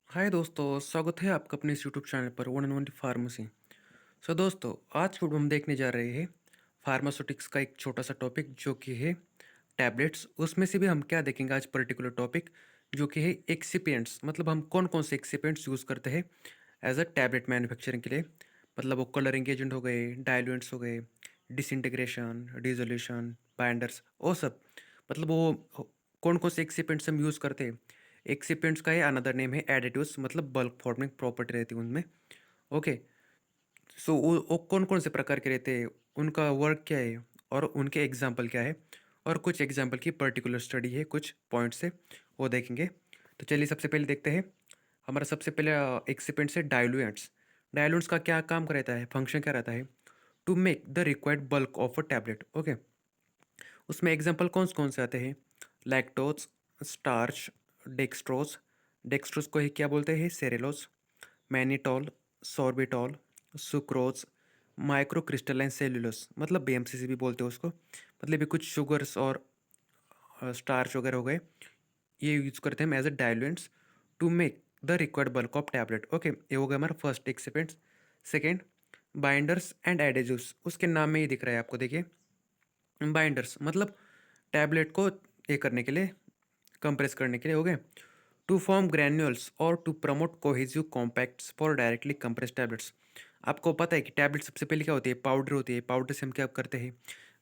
हाय दोस्तों, स्वागत है आपका अपने इस यूट्यूब चैनल पर वन एंड ओनली फार्मेसी। सो दोस्तों, आज की वीडियो हम देखने जा रहे हैं फार्मास्यूटिक्स का एक छोटा सा टॉपिक जो कि है टैबलेट्स। उसमें से भी हम क्या देखेंगे आज पर्टिकुलर टॉपिक जो कि है एक्सिपिएंट्स। मतलब हम कौन कौन से एक्सिपिएंट्स यूज़ करते हैं एज अ टैबलेट मैन्युफैक्चरिंग के लिए। मतलब वो कलरिंग एजेंट हो गए, डायलुएंट्स हो गए, डिसइंटीग्रेशन, डिसोल्यूशन, बाइंडर्स, वो सब। मतलब वो कौन कौन से एक्सिपेंट्स हम यूज़ करते हैं। एक्सिपेंट्स का ही अनदर नेम है एडिटिव्स, मतलब बल्क फॉर्मिंग प्रॉपर्टी रहती है उनमें। ओके। सो वो कौन कौन से प्रकार के रहते हैं, उनका वर्क क्या है और उनके एग्जाम्पल क्या है, और कुछ एग्जाम्पल की पर्टिकुलर स्टडी है, कुछ पॉइंट से वो देखेंगे। तो चलिए सबसे पहले देखते हैं। हमारा सबसे पहले एक्सिपेंट्स है डाइल्यूएंट्स। डाइल्यूएंट्स का क्या काम रहता है, फंक्शन क्या रहता है? To make the required bulk of a tablet. Okay. उसमें एग्जांपल कौन कौन से आते हैं? Lactose, starch, dextrose. डेक्सट्रोज को ही क्या बोलते हैं? Cerelose. Mannitol, sorbitol, sucrose, micro crystalline cellulose, मतलब बीएमसीसी भी बोलते हैं उसको। मतलब ये कुछ शुगर्स और स्टार्च वगैरह हो गए, ये यूज करते हैं as a diluents to make the required bulk of tablet. Okay, ये हो गया हमारा first excipients. Second, binders and adhesives. उसके नाम में ही दिख रहा है आपको, देखिए। बाइंडर्स मतलब टैबलेट को ये करने के लिए, कंप्रेस करने के लिए, हो गए। टू फॉर्म ग्रैन्यूल्स और to promote cohesive compacts for directly compress tablets. आपको पता है कि टैबलेट सबसे पहले क्या होती है? पाउडर होती है। पाउडर से हम क्या करते हैं?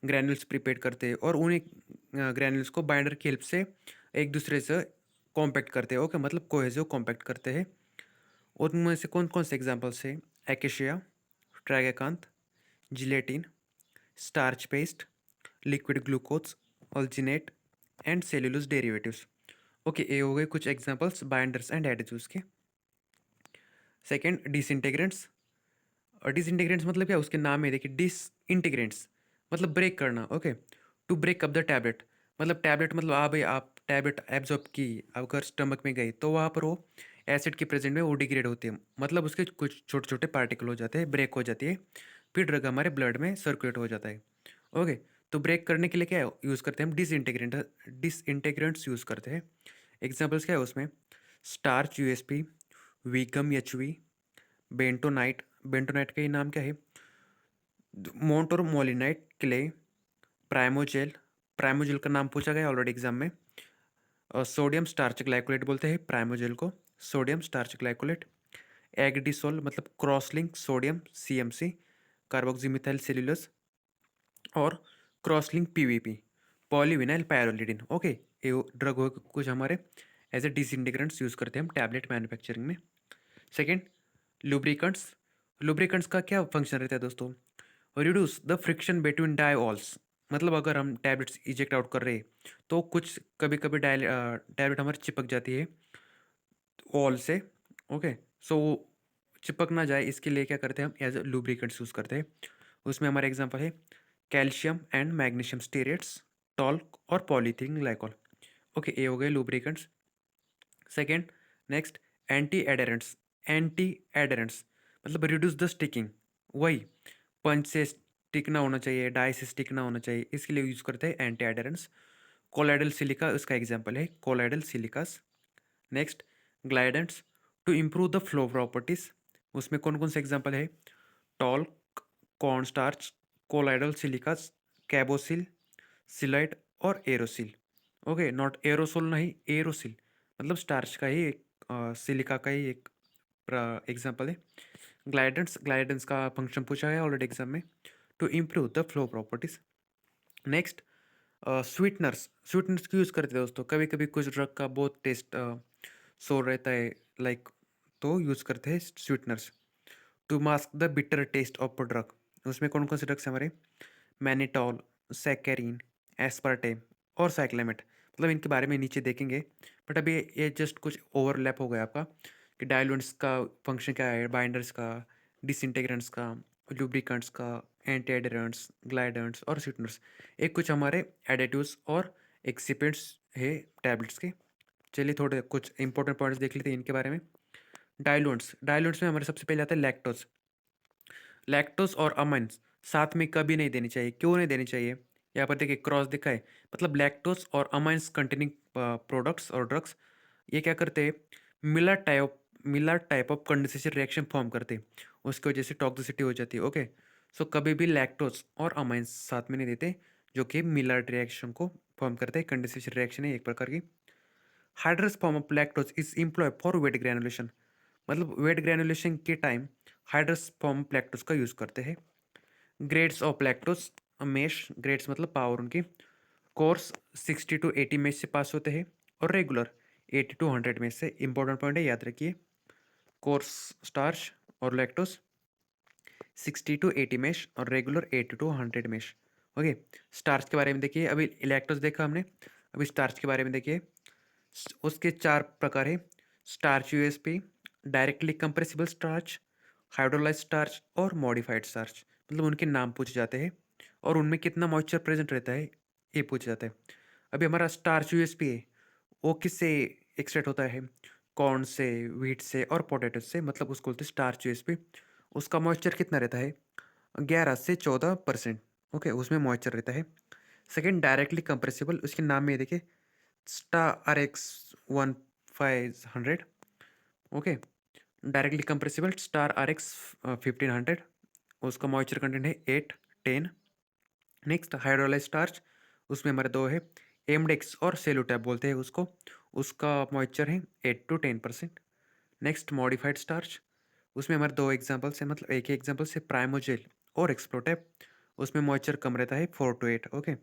ग्रैन्यूल्स प्रिपेयर करते हैं और उन्हीं ग्रैन्यूल्स को बाइंडर की हेल्प से एक दूसरे से कॉम्पैक्ट करते हैं। ओके, मतलब कोहेसिव कॉम्पैक्ट करते हैं। उनमें से कौन कौन से एग्जाम्पल्स है? Acacia, tragacanth, gelatin, starch paste, liquid glucose, alginate and cellulose derivatives. Okay, ये हो गए कुछ एग्जांपल्स बाइंडर्स एंड एडिटिव्स के। Second, disintegrants. और डिसइंटीग्रेंट्स मतलब क्या? उसके नाम में देखिए, डिसइंटीग्रेंट्स मतलब ब्रेक करना। Okay, to break up the tablet. मतलब टैबलेट मतलब भाई आप टैबलेट एब्जॉर्ब की, अगर स्टमक में गई तो वहाँ पर वो एसिड के प्रेजेंट में वो डिग्रेड होती है। मतलब उसके कुछ छोटे छोटे पार्टिकल हो जाते हैं, ब्रेक हो जाती है, फिर ड्रग हमारे ब्लड में सर्कुलेट हो जाता है। ओके, तो ब्रेक करने के लिए क्या यूज़ करते हैं? हम डिसइंटीग्रेंट्स यूज़ करते हैं। एग्जाम्पल्स क्या है उसमें? Starch USP, veegum HV, bentonite. Bentonite का ये नाम क्या है? मोंट और मोलिनाइट क्ले, प्राइमोजेल। प्राइमोजेल का नाम पूछा गया ऑलरेडी एग्जाम में। और सोडियम स्टार्च ग्लाइकोलेट बोलते हैं प्राइमोजेल को, सोडियम स्टार्च ग्लाइकोलेट। एगडीसोल मतलब cross link sodium CMC, carboxymethyl cellulose. और cross link PVP, polyvinyl pyrrolidine. Okay, ये ड्रग हो कुछ हमारे एज ए डिसइंटीग्रेंट्स यूज़ करते हैं हम टैबलेट मैन्युफैक्चरिंग में। Second, lubricants. लुब्रिकेंट्स का क्या फंक्शन रहता है दोस्तों? Reduce the friction between die walls. मतलब अगर हम टैबलेट्स इजेक्ट आउट कर रहे हैं तो कुछ कभी कभी टैबलेट हमारी चिपक जाती है ऑल से। ओके, सो चिपक ना जाए इसके लिए क्या करते हैं हम? एज लुब्रिकेंट्स यूज़ करते हैं। उसमें हमारा एग्जांपल है calcium and magnesium stearates, talc और पॉलीथीन ग्लाइकॉल। ओके, ये हो गए lubricants. Second, next, anti adherents. Anti adherents मतलब रिड्यूस द स्टिकिंग। वही पंच से स्टिक ना होना चाहिए, डाई से स्टिक ना होना चाहिए, इसके लिए यूज़ करते हैं एंटी एडेरेंट्स। कोलाइडल सिलिका उसका एग्जांपल है, colloidal silicas. Next, glidants, to improve the flow properties. उसमें कौन कौन से एग्जांपल है? Talc, corn starch, colloidal silicas, Cab-O-Sil, Syloid और एरोसिल। ओके, नॉट एरोसोल, नहीं एरोसिल, मतलब स्टार्च का ही एक सिलिका का ही एक एग्जांपल है। ग्लाइडेंट्स, ग्लाइडेंट्स का फंक्शन पूछा है ऑलरेडी एग्जाम में, to improve the flow properties. Next, sweeteners. Sweeteners क्यों यूज़ करते हैं दोस्तों? कभी कभी कुछ ड्रग का बहुत टेस्ट सोर रहता है, लाइक, तो यूज़ करते हैं sweeteners to mask the bitter taste of drug. उसमें कौन कौन से ड्रग्स हैं हमारे? मैनिटॉल, सैकरीन, एस्पार्टेम और साइक्लेमेट। मतलब इनके बारे में नीचे देखेंगे, बट अभी ये जस्ट कुछ ओवरलैप हो गया आपका कि डायलुएंट्स का फंक्शन क्या है, बाइंडर्स का, डिसइंटीग्रेंट्स का, लुब्रिकेंट्स का, एंटी एडेरेंट्स, ग्लाइडेंट्स और स्वीटनर्स। एक कुछ हमारे एडिटिव्स और एक्सिपेंट्स है टैबलेट्स के। चलिए थोड़े कुछ इंपॉर्टेंट पॉइंट्स देख लेते हैं इनके बारे में। डायलुएंट्स, डायलुएंट्स में हमारे सबसे पहले आता है लैक्टोज। लैक्टोज और अमाइंस साथ में कभी नहीं देनी चाहिए। क्यों नहीं देनी चाहिए? यहाँ पर देखिए क्रॉस दिखा है, मतलब लैक्टोज और अमाइंस कंटेनिंग प्रोडक्ट्स और ड्रग्स, ये क्या करते हैं? मिला Miller type of condensation reaction form करते हैं, उसकी वजह से टॉक्सिसिटी हो जाती है। ओके, सो कभी भी लैक्टोज और अमाइंस साथ में नहीं देते, जो कि मिलर रिएक्शन को फॉर्म करते हैं। कंडेंसेशन रिएक्शन है एक प्रकार की। Hydrous form of lactose is employ for wet granulation, मतलब वेट ग्रेनुलेशन के time hydrous form of lactose का यूज़ करते हैं। Grades of lactose mesh, grades मतलब पावर उनकी, कोर्स 60 to 80 में से पास होते हैं और रेगुलर 80 to 100 में से। इंपॉर्टेंट पॉइंट है, याद रखिए। कोर्स स्टार्च और लैक्टोज 60 to 80 मेश और regular 80 to 100 mesh. Okay, starch के बारे में देखिए, अभी लैक्टोज देखा हमने, अभी स्टार्च के बारे में देखिए। उसके 4 प्रकार है: starch USP, directly compressible starch, hydrolyse starch और मॉडिफाइड स्टार्च। मतलब उनके नाम पूछे जाते हैं और उनमें कितना मॉइस्चर प्रेजेंट रहता है ये पूछा जाता है। अभी हमारा स्टार्च यूएसपी है, वो किससे एक्सट्रैक्ट होता है? कॉर्न से, व्हीट से और पोटैटो से, मतलब उसको बोलते हैं स्टार्च यूएसपी। उसका मॉइस्चर कितना रहता है? 11 से 14%। ओके, उसमें मॉइस्चर रहता है। सेकेंड, डायरेक्टली कंप्रेसिबल, उसके नाम में देखिए star R X 1500। Okay, directly compressible star R X 1500, उसका मॉइस्चर कंटेंट है 8-10। नेक्स्ट, हाइड्रोलाइज स्टार्च, उसमें हमारे दो है, एमडेक्स और सेलुटैप बोलते हैं उसको, उसका मॉइस्चर है 8-10%। नेक्स्ट, मॉडिफाइड स्टार्च, उसमें हमारे दो एग्जांपल्स हैं, मतलब एक ही एग्जांपल से प्राइमोजेल और एक्सप्लोटैप, उसमें मॉइस्चर कम रहता है 4-8। ओके,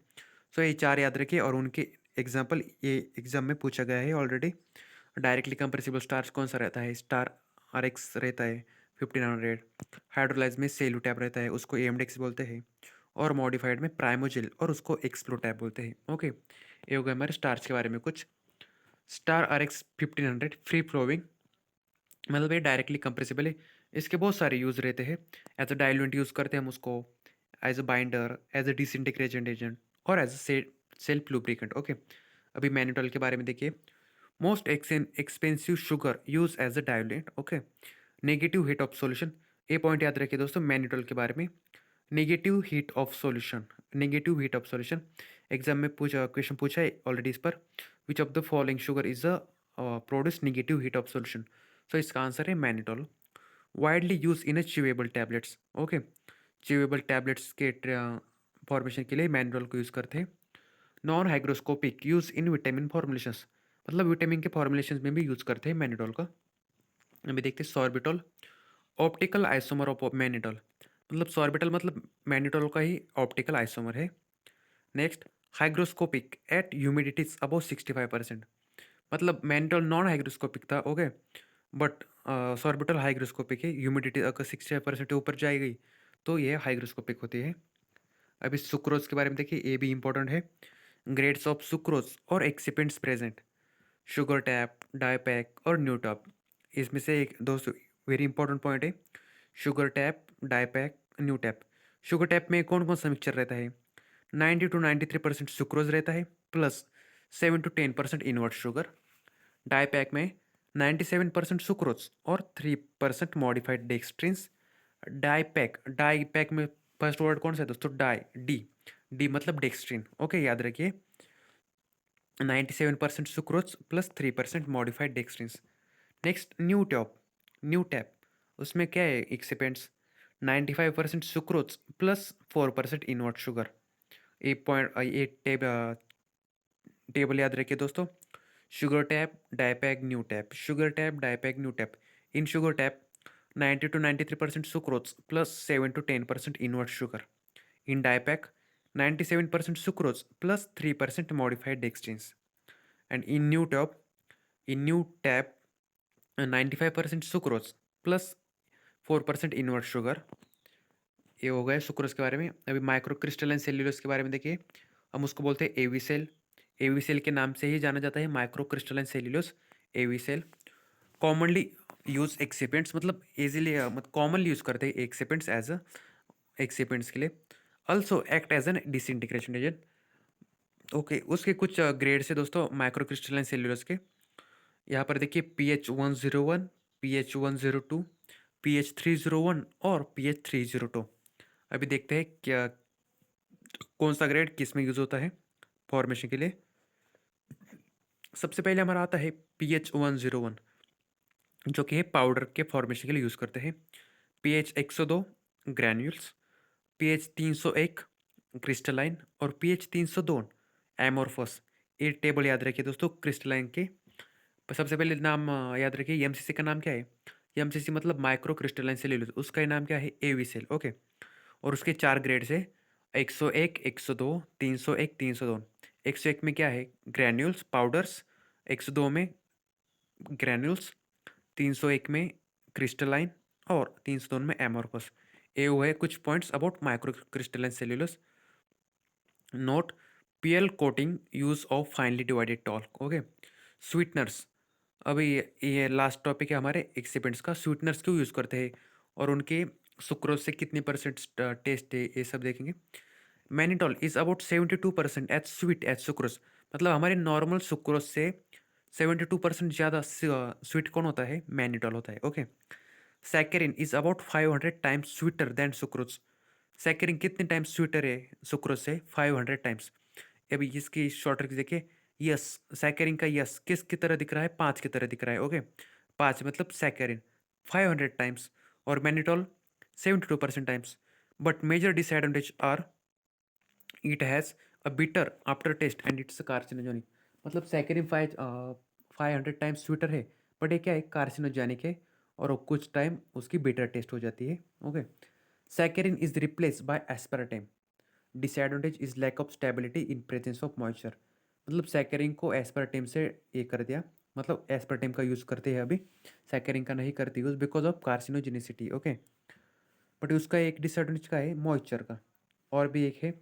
सो ये 4 याद रखिए और उनके एग्जांपल ये एग्जाम में पूछा गया है ऑलरेडी। डायरेक्टली कंप्रेसिबल स्टार्च कौन सा रहता है? स्टार आर एक्स रहता है 1500। हाइड्रोलाइज में सेलुटैप रहता है, उसको एमडेक्स बोलते हैं। और मॉडिफाइड में प्राइमोजेल और उसको एक्सप्लोटैप बोलते हैं। ओके, ये हो गया हमारे स्टार्च के बारे में कुछ। Star R X 1500 free flowing, मतलब ये डायरेक्टली कंप्रेसिबल है। इसके बहुत सारे यूज़ रहते हैं। एज अ डाइल्यूएंट यूज़ करते हैं हम उसको, as a binder, as a disintegration agent और as a self lubricant. Okay, अभी मैनिटोल के बारे में देखिए। Most expensive sugar use as a diluent. Okay, negative heat of solution, ये पॉइंट याद रखिए दोस्तों मैनिटोल के बारे में। Negative heat of solution, negative heat of solution exam में क्वेश्चन पूछा है ऑलरेडी इस पर। Which of the following sugar is a produce negative heat of solution? So इसका आंसर है mannitol. Widely use in a chewable tablets. Okay, chewable tablets के formation के लिए मैनिटोल को यूज़ करते हैं। Non hygroscopic use in vitamin formulations, मतलब vitamin के फॉर्मुलेशंस में भी यूज़ करते हैं मैनिटोल का। अभी देखते हैं sorbitol, optical isomer of mannitol, मतलब सॉर्बिटल मतलब मैनिटोल का ही ऑप्टिकल आइसोमर है। नेक्स्ट, हाइग्रोस्कोपिक एट ह्यूमिडिटीज अबव 65%, मतलब मैनिटोल नॉन हाइग्रोस्कोपिक था। ओके, बट सॉर्बिटल हाइग्रोस्कोपिक है, ह्यूमिडिटी अगर 65% के ऊपर जाए गई तो ये हाइग्रोस्कोपिक होती है। अभी सुक्रोज के बारे में देखिए, ये भी इंपॉर्टेंट है। ग्रेड्स ऑफ सुक्रोज और excipients present, sugar tab, Di-Pac और न्यू टैप। इसमें से एक दोस्तों वेरी इंपॉर्टेंट पॉइंट है, sugar tab, Di-Pac, Nu tab. Sugar tab में कौन कौन सा मिक्सचर रहता है? 90 to 93% सुक्रोज रहता है, प्लस 7 to 10% इनवर्ट शुगर। डाईपैक में 97% सुक्रोज और 3% मॉडिफाइड डेक्सट्रिन्स। डाईपैक में फर्स्ट वर्ड कौन सा है दोस्तों? डाई, डी, डी मतलब डेक्सट्रिन। ओके, याद रखिए 97% सुक्रोज plus 3% modified dextrins. Next, Nu tab, उसमें क्या है excipients? 95% sucrose plus 4% invert sugar. Table याद रखिए दोस्तों, sugar tab, Di-Pac, Nu tab, sugar tab, Di-Pac, Nu tab. In sugar tab 90 to 93% sucrose plus 7 to 10% invert sugar. In Di-Pac 97% sucrose plus 3% modified dextrins. And in new tap 95% sucrose plus 4% invert sugar. ये हो गया sucrose के बारे में। अभी micro crystalline cellulose के बारे में देखिए, हम उसको बोलते हैं एवी सेल। एवी सेल के नाम से ही जाना जाता है माइक्रो क्रिस्टलाइन सेल्यूलोज, एवी सेल। कॉमनली यूज एक्सिपेंट्स, मतलब इजीली मतलब कॉमनली यूज करते हैं एक्सिपेंट्स एज अ एक्सिपेंट्स के लिए। Also act as an disintegration agent. Okay, उसके कुछ ग्रेड्स है दोस्तों माइक्रो क्रिस्टलाइन सेल्यूलोज के। यहाँ पर देखिए PH101, PH102, PH301 और PH302। अभी देखते हैं क्या कौन सा ग्रेड किस में यूज होता है फॉर्मेशन के लिए। सबसे पहले हमारा आता है PH101। जो कि है पाउडर के फॉर्मेशन के लिए यूज़ करते हैं। पीएच 102 ग्रैन्यूल्स, पीएच 301 क्रिस्टलाइन और पीएच 302 एमोर्फस। ये टेबल याद रखिए दोस्तों क्रिस्टलाइन के। सबसे पहले नाम याद रखिए, एमसीसी का नाम क्या है? एमसीसी मतलब माइक्रो क्रिस्टलाइन सेल्यूलोज, उसका नाम क्या है? एवी सेल। ओके। और उसके 4 ग्रेड्स है, 101, 102, 301, 302। 101 में क्या है? ग्रैन्यूल्स पाउडर्स, 102 में ग्रैन्यूल्स, 301 में क्रिस्टलाइन और 302 में एमोर्फस। ये वो है कुछ points about micro crystalline cellulose. Note, PL coating use of finally divided talk. Okay. Sweeteners, अभी ये लास्ट टॉपिक है हमारे एक्सिपेंट्स का। स्वीटनर्स क्यों यूज़ करते हैं और उनके सुक्रोज से कितने परसेंट टेस्ट है, ये सब देखेंगे। Mannitol is about 72% as sweet as sucrose. मतलब हमारे नॉर्मल सुक्रोज से 72% ज़्यादा स्वीट कौन होता है? मैनिटॉल होता है। Okay. Saccharin is about 500 times sweeter than sucrose. Saccharin कितने टाइम्स स्वीटर है सुक्रोज से? 500 टाइम्स। अभी इसकी शॉर्ट ट्रिक देखिए। यस, सैकरिन का यस किस की तरह दिख रहा है? 5 की तरह दिख रहा है। ओके। 5 मतलब सैकरिन 500 टाइम्स और mannitol 72% times. But major disadvantage are it has a bitter after taste and it's carcinogenic. मतलब सैकरिन 500 टाइम्स स्वीटर है, बट ये क्या है? कार्सिनोजेनिक है और वो कुछ टाइम उसकी बिटर टेस्ट हो जाती है। Okay. Saccharin is replace by aspartame. Disadvantage is lack of stability in presence of moisture. मतलब सैकरिन को एस्पार्टेम से ये कर दिया, मतलब एस्पार्टेम का यूज़ करते हैं अभी, सैकरिन का नहीं करती use because of carcinogenicity. Okay. But उसका एक डिसएडवांटेज का है मॉइस्चर का। और भी एक है,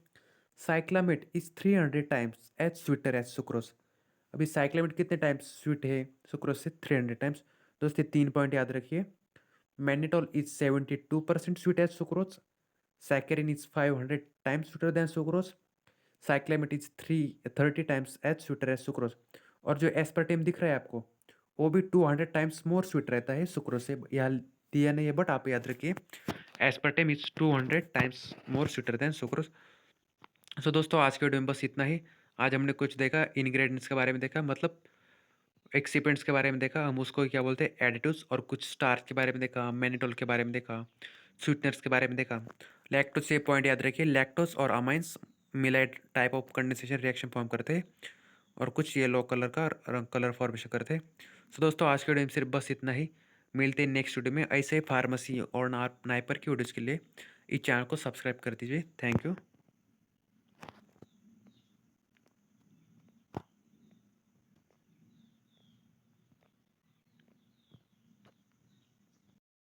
cyclamate is 300 times as sweeter as sucrose. अभी साइक्लामेट कितने टाइम्स स्वीट है सुक्रोज से? 300 टाइम्स। दोस्तों 3 पॉइंट याद रखिए। Mannitol is 72% sweet as sucrose. Saccharin is 500 times sweeter than sucrose. Cyclamate is 30 times as sweeter as sucrose. और जो aspartame दिख रहा है आपको, वो भी 200 टाइम्स मोर स्वीट रहता है सुक्रोज से। यहाँ दिया नहीं है बट आप याद रखिए, aspartame is 200 times more sweeter than sucrose. So दोस्तों आज के वीडियो में बस इतना ही। आज हमने कुछ देखा, इंग्रेडिएंट्स के बारे में देखा, मतलब एक्सिपेंट्स के बारे में देखा, हम उसको क्या बोलते हैं एडिटिव्स, और कुछ स्टार्च के बारे में देखा, मैनिटोल के बारे में देखा, स्वीटनर्स के बारे में देखा। लैक्टोज से पॉइंट याद रखिए, लैक्टोज और amines Maillard type of condensation reaction form करते हैं और कुछ येलो कलर का कलर फॉर्मेशन करते हैं। सो दोस्तों आज के वीडियो में सिर्फ बस इतना ही। मिलते हैं नेक्स्ट वीडियो में ऐसे ही फार्मेसी और नाइपर की वीडियोज़ के लिए इस चैनल को सब्सक्राइब कर दीजिए। Thank you.